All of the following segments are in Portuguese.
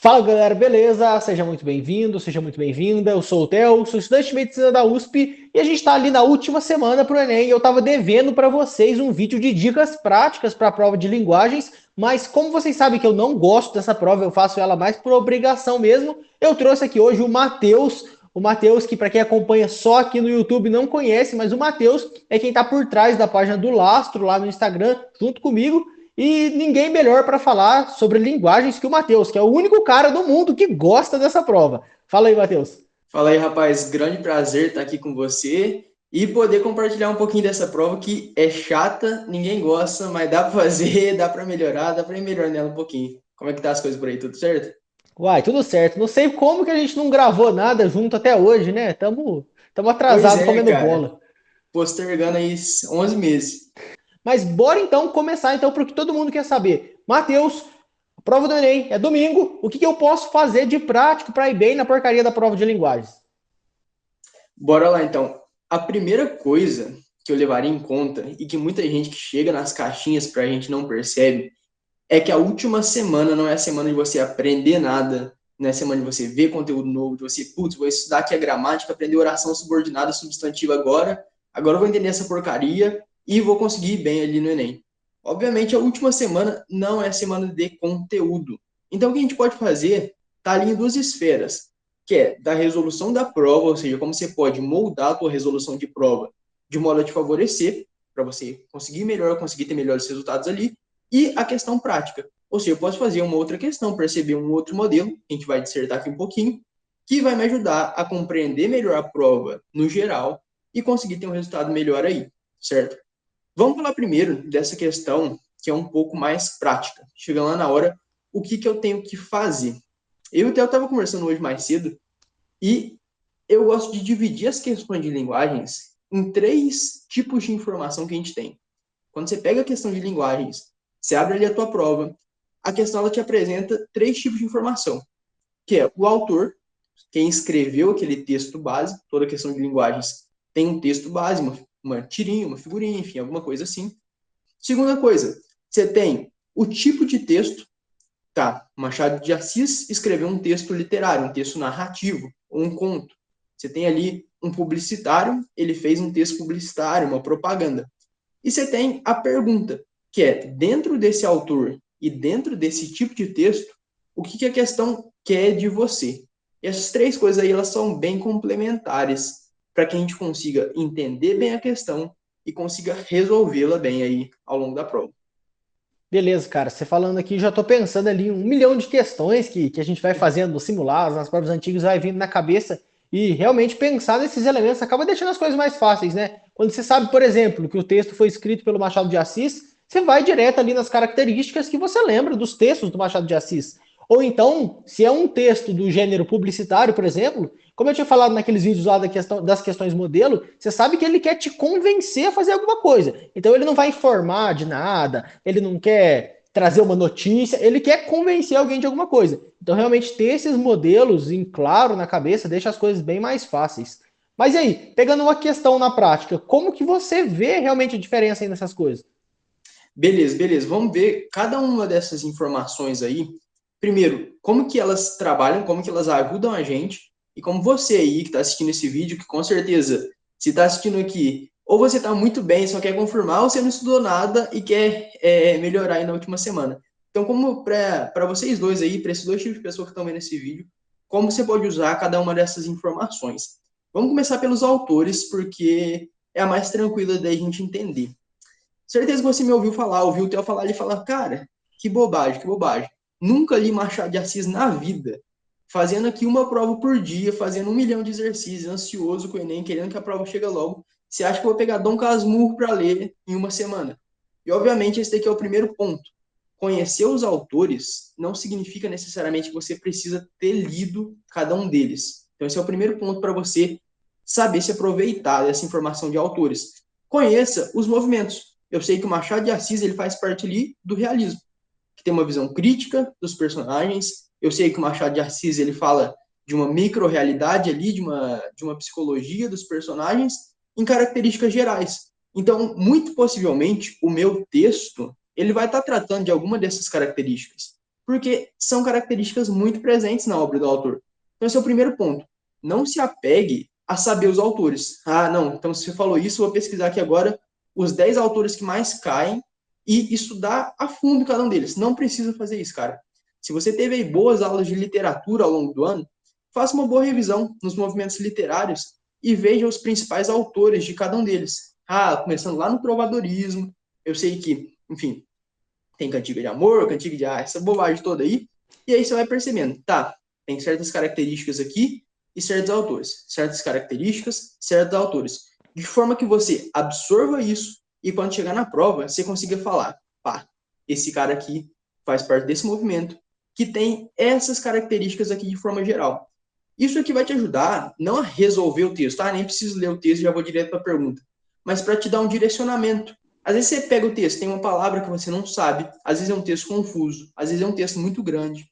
Fala galera, beleza? Seja muito bem-vindo, seja muito bem-vinda. Eu sou o Theo, sou estudante de medicina da USP e a gente está ali na última semana para o Enem. E eu estava devendo para vocês um vídeo de dicas práticas para a prova de linguagens, mas como vocês sabem que eu não gosto dessa prova, eu faço ela mais por obrigação mesmo. Eu trouxe aqui hoje o Matheus que para quem acompanha só aqui no YouTube não conhece, mas o Matheus é quem está por trás da página do Lastro lá no Instagram, junto comigo. E ninguém melhor para falar sobre linguagens que o Matheus, que é o único cara do mundo que gosta dessa prova. Fala aí, Matheus. Fala aí, rapaz. Grande prazer estar aqui com você e poder compartilhar um pouquinho dessa prova que é chata, ninguém gosta, mas dá para fazer, dá para melhorar, dá para ir melhor nela um pouquinho. Como é que tá as coisas por aí? Tudo certo? Uai, tudo certo. Não sei como que a gente não gravou nada junto até hoje, né? Tamo Pois atrasado é, comendo cara. bola. Postergando aí 11 meses. Mas bora então começar então porque todo mundo quer saber. Matheus, a prova do Enem é domingo. O que que eu posso fazer de prático para ir bem na porcaria da prova de linguagens? Bora lá, então. A primeira coisa que eu levaria em conta e que muita gente que chega nas caixinhas pra gente não percebe é que a última semana não é a semana de você aprender nada, não é a semana de você ver conteúdo novo, de você, putz, vou estudar aqui a gramática, aprender oração subordinada, substantiva agora eu vou entender essa porcaria e vou conseguir ir bem ali no Enem. Obviamente, a última semana não é a semana de conteúdo. Então, o que a gente pode fazer está ali em duas esferas, que é da resolução da prova, ou seja, como você pode moldar a tua resolução de prova de modo a te favorecer, para você conseguir melhor, conseguir ter melhores resultados ali, e a questão prática. Ou seja, eu posso fazer uma outra questão, perceber um outro modelo, a gente vai dissertar aqui um pouquinho, que vai me ajudar a compreender melhor a prova no geral e conseguir ter um resultado melhor aí, certo? Vamos falar primeiro dessa questão que é um pouco mais prática. Chega lá na hora, o que, que eu tenho que fazer? Eu e o Theo estava conversando hoje mais cedo e eu gosto de dividir as questões de linguagens em três tipos de informação que a gente tem. Quando você pega a questão de linguagens, você abre ali a tua prova, a questão ela te apresenta três tipos de informação, que é o autor, quem escreveu aquele texto base, toda questão de linguagens tem um texto base, uma tirinha, uma figurinha, enfim, alguma coisa assim. Segunda coisa, você tem o tipo de texto, tá? Machado de Assis escreveu um texto literário, um texto narrativo, ou um conto. Você tem ali um publicitário, ele fez um texto publicitário, uma propaganda. E você tem a pergunta, que é, dentro desse autor e dentro desse tipo de texto, o que, que a questão quer de você? E essas três coisas aí, elas são bem complementares para que a gente consiga entender bem a questão e consiga resolvê-la bem aí ao longo da prova. Beleza, cara. Você falando aqui, já tô pensando ali em um milhão de questões que a gente vai fazendo nos simulados, nas provas antigas, vai vindo na cabeça. E realmente pensar nesses elementos acaba deixando as coisas mais fáceis, né? Quando você sabe, por exemplo, que o texto foi escrito pelo Machado de Assis, você vai direto ali nas características que você lembra dos textos do Machado de Assis. Ou então, se é um texto do gênero publicitário, por exemplo, como eu tinha falado naqueles vídeos lá das questões modelo, você sabe que ele quer te convencer a fazer alguma coisa. Então ele não vai informar de nada, ele não quer trazer uma notícia, ele quer convencer alguém de alguma coisa. Então realmente ter esses modelos em claro na cabeça deixa as coisas bem mais fáceis. Mas e aí, pegando uma questão na prática, como que você vê realmente a diferença aí nessas coisas? Beleza, beleza. Vamos ver cada uma dessas informações aí. Primeiro, como que elas trabalham, como que elas ajudam a gente, e como você aí que está assistindo esse vídeo, que com certeza, se está assistindo aqui, ou você está muito bem, só quer confirmar, ou você não estudou nada e quer melhorar aí na última semana. Então, como para vocês dois aí, para esses dois tipos de pessoas que estão vendo esse vídeo, como você pode usar cada uma dessas informações? Vamos começar pelos autores, porque é a mais tranquila da gente entender. Certeza que você me ouviu falar, ouviu o Theo falar e falar, cara, que bobagem, que bobagem. Nunca li Machado de Assis na vida. Fazendo aqui uma prova por dia, fazendo 1 milhão de exercícios, ansioso com o Enem, querendo que a prova chegue logo. Você acha que eu vou pegar Dom Casmurro para ler em uma semana? E, obviamente, esse daqui é o primeiro ponto. Conhecer os autores não significa necessariamente que você precisa ter lido cada um deles. Então, esse é o primeiro ponto para você saber se aproveitar dessa informação de autores. Conheça os movimentos. Eu sei que o Machado de Assis ele faz parte ali do realismo, que tem uma visão crítica dos personagens. Eu sei que o Machado de Assis ele fala de uma micro-realidade ali, de uma psicologia dos personagens em características gerais. Então, muito possivelmente, o meu texto ele vai estar tratando de alguma dessas características. porque são características muito presentes na obra do autor. Então, esse é o primeiro ponto. Não se apegue a saber os autores. Ah, não, então se você falou isso, eu vou pesquisar aqui agora os 10 autores que mais caem e estudar a fundo cada um deles. Não precisa fazer isso, cara. Se você teve aí boas aulas de literatura ao longo do ano, faça uma boa revisão nos movimentos literários e veja os principais autores de cada um deles. Ah, começando lá no trovadorismo, eu sei que, enfim, tem cantiga de amor, cantiga de essa bobagem toda aí, e aí você vai percebendo, tá, tem certas características aqui e certos autores, certas características, certos autores, de forma que você absorva isso e quando chegar na prova, você consiga falar, pá, esse cara aqui faz parte desse movimento, que tem essas características aqui de forma geral. Isso aqui vai te ajudar não a resolver o texto, tá? Nem preciso ler o texto, já vou direto para a pergunta, mas para te dar um direcionamento. Às vezes você pega o texto, tem uma palavra que você não sabe, às vezes é um texto confuso, às vezes é um texto muito grande,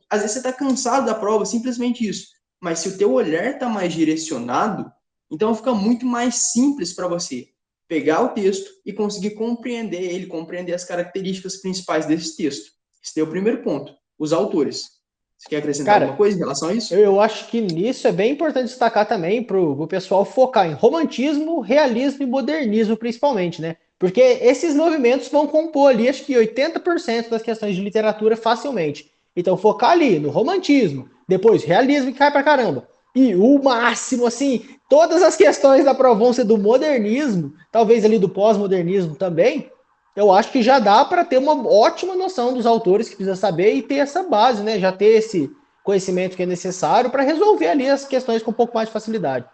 às vezes você está cansado da prova, simplesmente isso. Mas se o teu olhar está mais direcionado, então fica muito mais simples para você pegar o texto e conseguir compreender ele, compreender as características principais desse texto. Esse é o primeiro ponto, os autores. Você quer acrescentar alguma Cara, coisa em relação a isso? eu acho que nisso é bem importante destacar também para o pessoal focar em romantismo, realismo e modernismo, principalmente, né? Porque esses movimentos vão compor ali, acho que 80% das questões de literatura facilmente. Então, focar ali no romantismo, depois realismo, que cai pra caramba. E o máximo, assim, todas as questões da prova vão ser do modernismo, talvez ali do pós-modernismo também. Eu acho que já dá para ter uma ótima noção dos autores que precisa saber e ter essa base, né? Já ter esse conhecimento que é necessário para resolver ali as questões com um pouco mais de facilidade.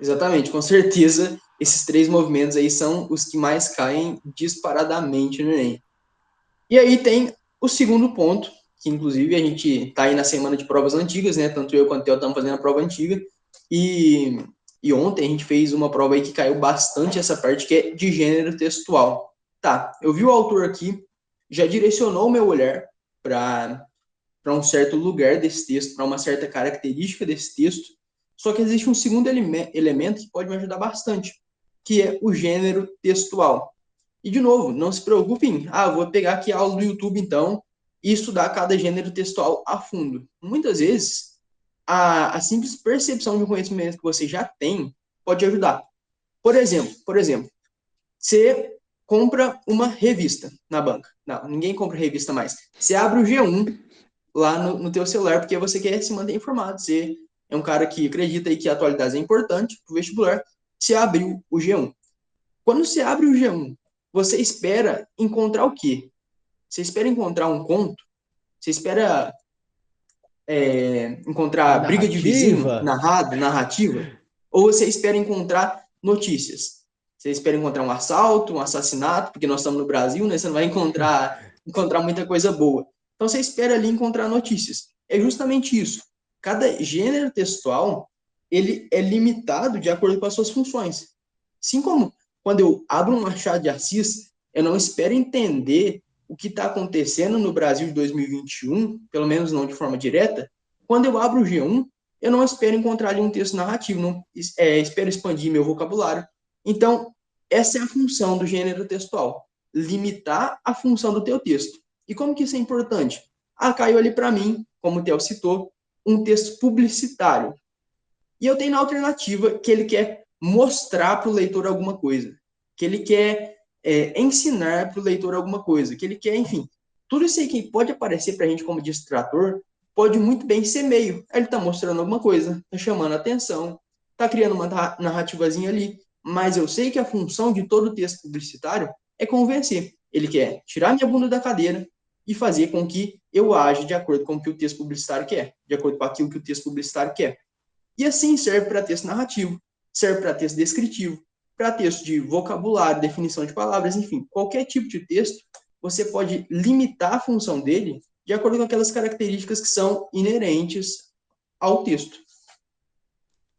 Exatamente, com certeza esses três movimentos aí são os que mais caem disparadamente no Enem. E aí tem o segundo ponto, que inclusive a gente está aí na semana de provas antigas, né? Tanto eu quanto eu estamos fazendo a prova antiga. E, e ontem a gente fez uma prova aí que caiu bastante essa parte, que é de gênero textual. Tá, eu vi o autor aqui, já direcionou o meu olhar para um certo lugar desse texto, para uma certa característica desse texto. Só que existe um segundo elemento que pode me ajudar bastante, que é o gênero textual. E, de novo, não se preocupem, vou pegar aqui a aula do YouTube, então, e estudar cada gênero textual a fundo. Muitas vezes, a simples percepção de um conhecimento que você já tem pode ajudar. Por exemplo, você compra uma revista na banca. Não, ninguém compra revista mais. Você abre o G1 lá no teu celular, porque você quer se manter informado. Você é um cara que acredita aí que a atualidade é importante para o vestibular. Você abriu o G1. Quando você abre o G1, você espera encontrar o quê? Você espera encontrar um conto? Você espera encontrar briga de vizinho, Narrativa. narrativa? Ou você espera encontrar notícias? Você espera encontrar um assalto, um assassinato, porque nós estamos no Brasil, né? Você não vai encontrar muita coisa boa. Então você espera ali encontrar notícias. É justamente isso. Cada gênero textual, ele é limitado de acordo com as suas funções. Assim como quando eu abro um Machado de Assis, eu não espero entender o que está acontecendo no Brasil de 2021, pelo menos não de forma direta. Quando eu abro o G1, eu não espero encontrar ali um texto narrativo, não espero expandir meu vocabulário. Então, essa é a função do gênero textual, limitar a função do teu texto. E como que isso é importante? Caiu ali para mim, como o Theo citou, um texto publicitário. E eu tenho na alternativa que ele quer mostrar para o leitor alguma coisa, que ele quer ensinar para o leitor alguma coisa, que ele quer, enfim, tudo isso aí que pode aparecer para a gente como distrator, pode muito bem ser meio. Ele está mostrando alguma coisa, está chamando a atenção, está criando uma narrativazinha ali, mas eu sei que a função de todo texto publicitário é convencer. Ele quer tirar minha bunda da cadeira e fazer com que eu age de acordo com o que o texto publicitário quer, de acordo com aquilo que o texto publicitário quer. E assim serve para texto narrativo, serve para texto descritivo, para texto de vocabulário, definição de palavras, enfim, qualquer tipo de texto, você pode limitar a função dele de acordo com aquelas características que são inerentes ao texto.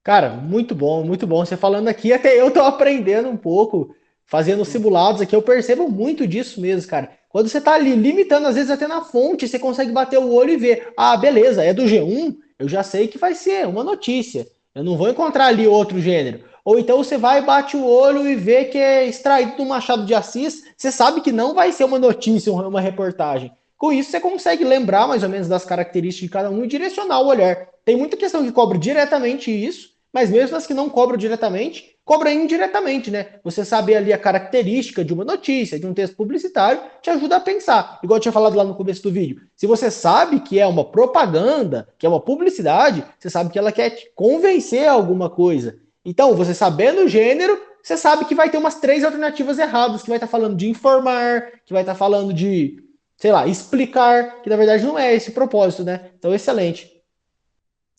Cara, muito bom. Você falando aqui, até eu tô aprendendo um pouco, fazendo simulados aqui, eu percebo muito disso mesmo, cara. Quando você tá ali limitando, às vezes até na fonte, você consegue bater o olho e ver, beleza, é do G1, eu já sei que vai ser uma notícia. Eu não vou encontrar ali outro gênero. Ou então você vai, bate o olho e vê que é extraído do Machado de Assis, você sabe que não vai ser uma notícia, uma reportagem. Com isso, você consegue lembrar mais ou menos das características de cada um e direcionar o olhar. Tem muita questão que cobra diretamente isso, mas mesmo as que não cobram diretamente, cobra indiretamente, né? Você saber ali a característica de uma notícia, de um texto publicitário, te ajuda a pensar. Igual eu tinha falado lá no começo do vídeo. Se você sabe que é uma propaganda, que é uma publicidade, você sabe que ela quer te convencer a alguma coisa. Então, você sabendo o gênero, você sabe que vai ter umas 3 alternativas erradas, que vai estar falando de informar, que vai estar falando de, sei lá, explicar, que na verdade não é esse o propósito, né? Então, excelente.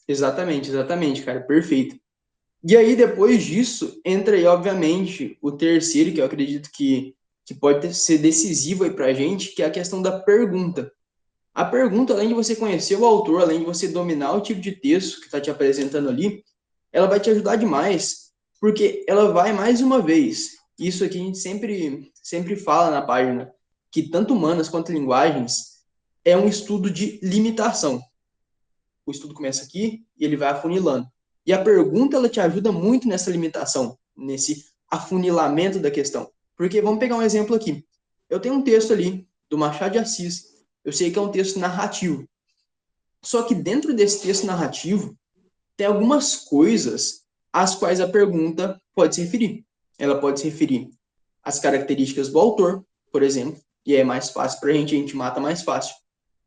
Exatamente, exatamente, cara, perfeito. E aí, depois disso, entra aí, obviamente, o terceiro, que eu acredito que pode ser decisivo aí pra gente, que é a questão da pergunta. A pergunta, além de você conhecer o autor, além de você dominar o tipo de texto que está te apresentando ali, ela vai te ajudar demais, porque ela vai, mais uma vez, isso aqui a gente sempre fala na página, que tanto humanas quanto linguagens é um estudo de limitação. O estudo começa aqui e ele vai afunilando. E a pergunta, ela te ajuda muito nessa limitação, nesse afunilamento da questão. Porque, vamos pegar um exemplo aqui. Eu tenho um texto ali, do Machado de Assis. Eu sei que é um texto narrativo. Só que dentro desse texto narrativo, tem algumas coisas às quais a pergunta pode se referir. Ela pode se referir às características do autor, por exemplo, e é mais fácil para a gente mata mais fácil.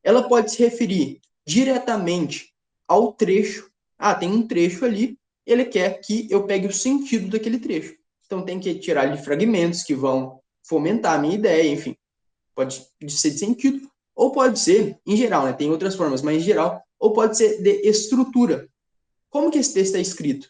Ela pode se referir diretamente ao trecho. Ah, tem um trecho ali, ele quer que eu pegue o sentido daquele trecho. Então tem que tirar de fragmentos que vão fomentar a minha ideia, enfim. Pode ser de sentido, ou pode ser, em geral, né? Tem outras formas, mas em geral, ou pode ser de estrutura. Como que esse texto está escrito?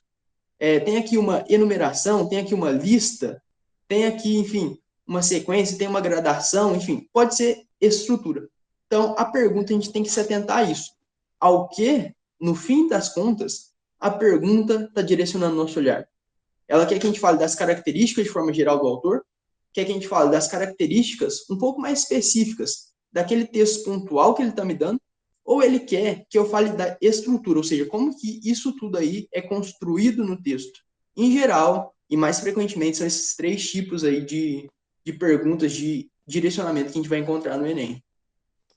Tem aqui uma enumeração, tem aqui uma lista, tem aqui, enfim, uma sequência, tem uma gradação, enfim, pode ser estrutura. Então, a pergunta, a gente tem que se atentar a isso. Ao que, no fim das contas, a pergunta está direcionando o nosso olhar. Ela quer que a gente fale das características de forma geral do autor, quer que a gente fale das características um pouco mais específicas daquele texto pontual que ele está me dando, ou ele quer que eu fale da estrutura, ou seja, como que isso tudo aí é construído no texto. Em geral, e mais frequentemente, são esses 3 tipos aí de perguntas de direcionamento que a gente vai encontrar no Enem.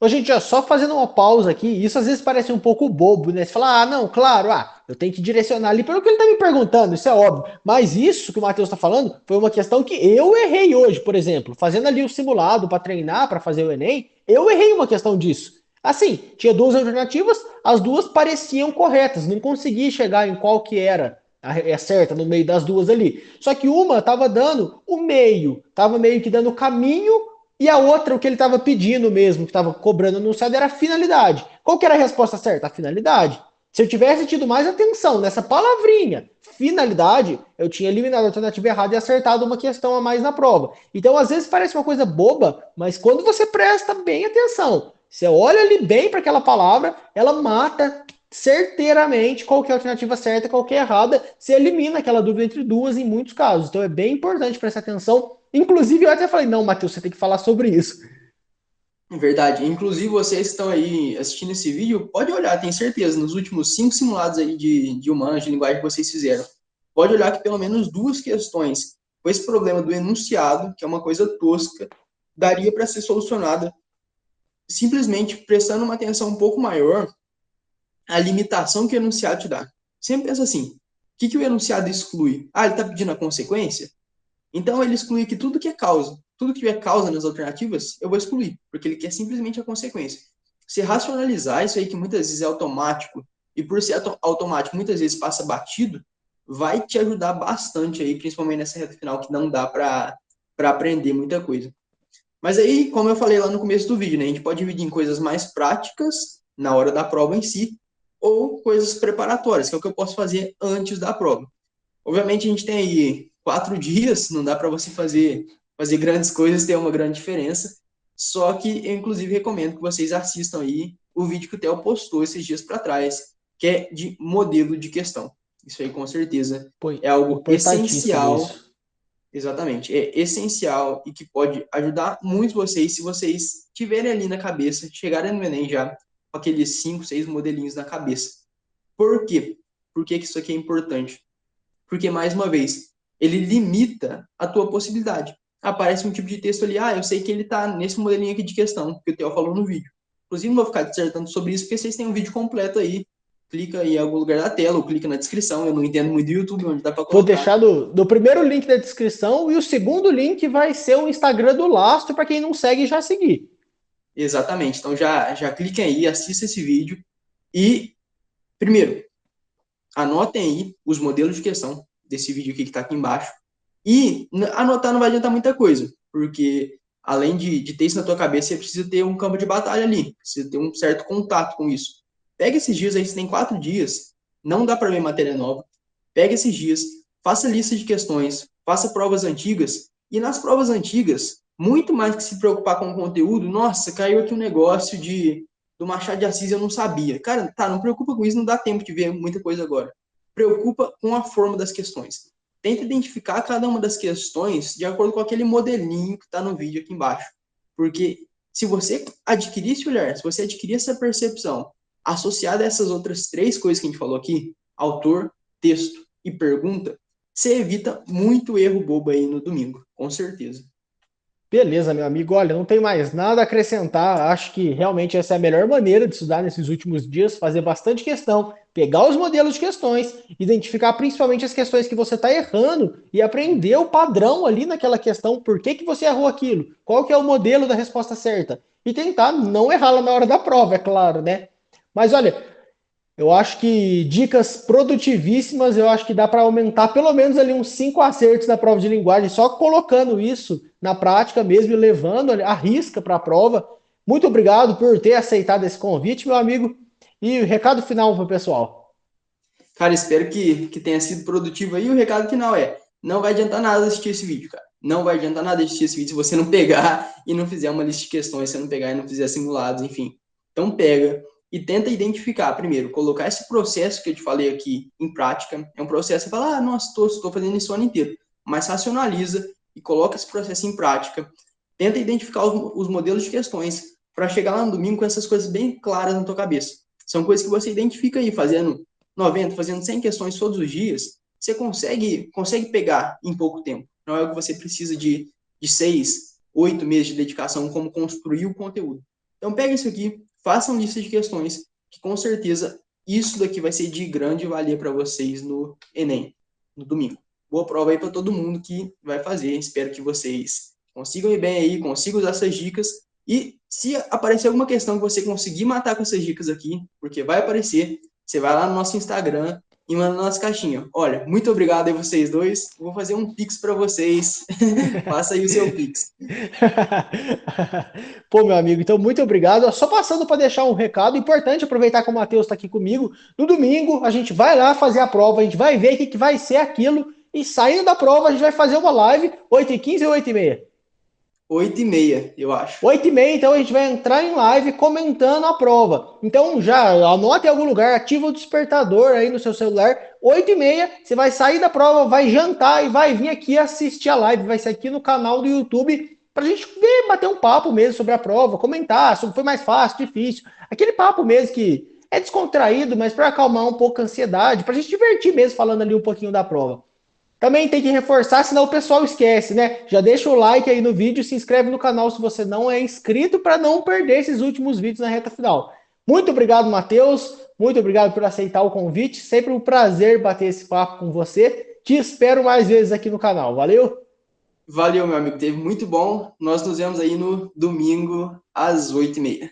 Ô, gente, ó, só fazendo uma pausa aqui, isso às vezes parece um pouco bobo, né? Você fala, ah, não, claro, eu tenho que direcionar ali pelo que ele tá me perguntando, isso é óbvio. Mas isso que o Matheus tá falando foi uma questão que eu errei hoje, por exemplo. Fazendo ali o simulado para treinar, para fazer o Enem, eu errei uma questão disso. Assim, tinha 2 alternativas, as duas pareciam corretas, não consegui chegar em qual que era a certa no meio das duas ali. Só que uma tava dando o meio, tava meio que dando o caminho e a outra, o que ele estava pedindo mesmo, que estava cobrando anunciado, era a finalidade. Qual que era a resposta certa? A finalidade. Se eu tivesse tido mais atenção nessa palavrinha, finalidade, eu tinha eliminado a alternativa errada e acertado uma questão a mais na prova. Então, às vezes parece uma coisa boba, mas quando você presta bem atenção, você olha ali bem para aquela palavra, ela mata certeiramente qual que é a alternativa certa e qual que é errada, você elimina aquela dúvida entre duas em muitos casos. Então é bem importante prestar atenção. Inclusive, eu até falei, não, Matheus, você tem que falar sobre isso. Verdade. Inclusive, vocês que estão aí assistindo esse vídeo, pode olhar, tenho certeza, nos últimos 5 simulados aí de humanos, de linguagem que vocês fizeram, pode olhar que pelo menos 2 questões com esse problema do enunciado, que é uma coisa tosca, daria para ser solucionada simplesmente prestando uma atenção um pouco maior à limitação que o enunciado te dá. Sempre pensa assim, o que o enunciado exclui? Ah, ele está pedindo a consequência? Então, ele exclui que tudo que é causa, tudo que tiver causa nas alternativas, eu vou excluir, porque ele quer simplesmente a consequência. Se racionalizar isso aí, que muitas vezes é automático, e por ser automático, muitas vezes passa batido, vai te ajudar bastante aí, principalmente nessa reta final, que não dá para aprender muita coisa. Mas aí, como eu falei lá no começo do vídeo, né, a gente pode dividir em coisas mais práticas, na hora da prova em si, ou coisas preparatórias, que é o que eu posso fazer antes da prova. Obviamente, a gente tem aí 4 dias, não dá para você fazer grandes coisas, ter uma grande diferença. Só que eu, inclusive, recomendo que vocês assistam aí o vídeo que o Theo postou esses dias para trás, que é de modelo de questão. Isso aí, com certeza, Pô, é algo importantíssimo essencial, isso. exatamente, é essencial e que pode ajudar muito vocês se vocês tiverem ali na cabeça, chegarem no Enem já com aqueles 5, 6 modelinhos na cabeça. Por quê? Por que isso aqui é importante? Porque, mais uma vez, ele limita a tua possibilidade. Aparece um tipo de texto ali, eu sei que ele está nesse modelinho aqui de questão, que o Theo falou no vídeo. Inclusive, não vou ficar dissertando sobre isso, porque vocês têm um vídeo completo aí. Clica em algum lugar da tela, ou clica na descrição. Eu não entendo muito do YouTube, onde dá para Vou colocar. deixar do primeiro link da descrição e o segundo link vai ser o Instagram do Lastro, para quem não segue, já seguir. Exatamente. Então, já cliquem aí, assista esse vídeo. E, primeiro, anotem aí os modelos de questão desse vídeo aqui que está aqui embaixo. E anotar não vai adiantar muita coisa, porque além de ter isso na tua cabeça, você precisa ter um campo de batalha ali, precisa ter um certo contato com isso. Pega esses dias aí, você tem 4 dias, não dá para ver matéria nova. Pega esses dias, faça lista de questões, faça provas antigas, e nas provas antigas, muito mais que se preocupar com o conteúdo, nossa, caiu aqui um negócio do Machado de Assis, eu não sabia. Cara, tá, não preocupa com isso, não dá tempo de ver muita coisa agora. Preocupa com a forma das questões. Tenta identificar cada uma das questões de acordo com aquele modelinho que está no vídeo aqui embaixo. Porque se você adquirir esse olhar, se você adquirir essa percepção, associada a essas outras 3 coisas que a gente falou aqui, autor, texto e pergunta, você evita muito erro bobo aí no domingo, com certeza. Beleza, meu amigo. Olha, não tem mais nada a acrescentar. Acho que realmente essa é a melhor maneira de estudar nesses últimos dias, fazer bastante questão, pegar os modelos de questões, identificar principalmente as questões que você está errando e aprender o padrão ali naquela questão, por que que você errou aquilo, qual que é o modelo da resposta certa. E tentar não errá-la na hora da prova, é claro, né? Mas olha, eu acho que dicas produtivíssimas, eu acho que dá para aumentar pelo menos ali uns 5 acertos na prova de linguagem, só colocando isso na prática mesmo e levando a risca para a prova. Muito obrigado por ter aceitado esse convite, meu amigo. E o recado final para o pessoal. Cara, espero que tenha sido produtivo aí. O recado final é: não vai adiantar nada assistir esse vídeo, cara. Não vai adiantar nada assistir esse vídeo se você não pegar e não fizer uma lista de questões, se você não pegar e não fizer simulados, enfim. Então pega e tenta identificar, primeiro, colocar esse processo que eu te falei aqui em prática. É um processo que você fala, nossa, estou fazendo isso o ano inteiro. Mas racionaliza e coloca esse processo em prática. Tenta identificar os modelos de questões para chegar lá no domingo com essas coisas bem claras na tua cabeça. São coisas que você identifica aí, fazendo 90, fazendo 100 questões todos os dias, você consegue pegar em pouco tempo. Não é o que você precisa de 6, 8 meses de dedicação, como construir o conteúdo. Então, pega isso aqui, faça uma lista de questões, que com certeza isso daqui vai ser de grande valia para vocês no Enem, no domingo. Boa prova aí para todo mundo que vai fazer. Espero que vocês consigam ir bem aí, consigam usar essas dicas. E se aparecer alguma questão que você conseguir matar com essas dicas aqui, porque vai aparecer, você vai lá no nosso Instagram e manda na nossa caixinha. Olha, muito obrigado aí vocês dois. Vou fazer um Pix para vocês. Faça aí o seu Pix. Pô, meu amigo, então muito obrigado. Só passando para deixar um recado importante, aproveitar que o Matheus está aqui comigo. No domingo, a gente vai lá fazer a prova, a gente vai ver o que, que vai ser aquilo. E saindo da prova, a gente vai fazer uma live 8h15 ou 8h30? 8h30, eu acho. 8h30, então a gente vai entrar em live comentando a prova. Então já anote em algum lugar, ativa o despertador aí no seu celular. 8h30, você vai sair da prova, vai jantar e vai vir aqui assistir a live. Vai ser aqui no canal do YouTube pra gente ver, bater um papo mesmo sobre a prova, comentar sobre foi mais fácil, difícil. Aquele papo mesmo que é descontraído, mas para acalmar um pouco a ansiedade, pra gente divertir mesmo falando ali um pouquinho da prova. Também tem que reforçar, senão o pessoal esquece, né? Já deixa o like aí no vídeo, se inscreve no canal se você não é inscrito para não perder esses últimos vídeos na reta final. Muito obrigado, Matheus. Muito obrigado por aceitar o convite. Sempre um prazer bater esse papo com você. Te espero mais vezes aqui no canal. Valeu? Valeu, meu amigo. Teve muito bom. Nós nos vemos aí no domingo às 8h30.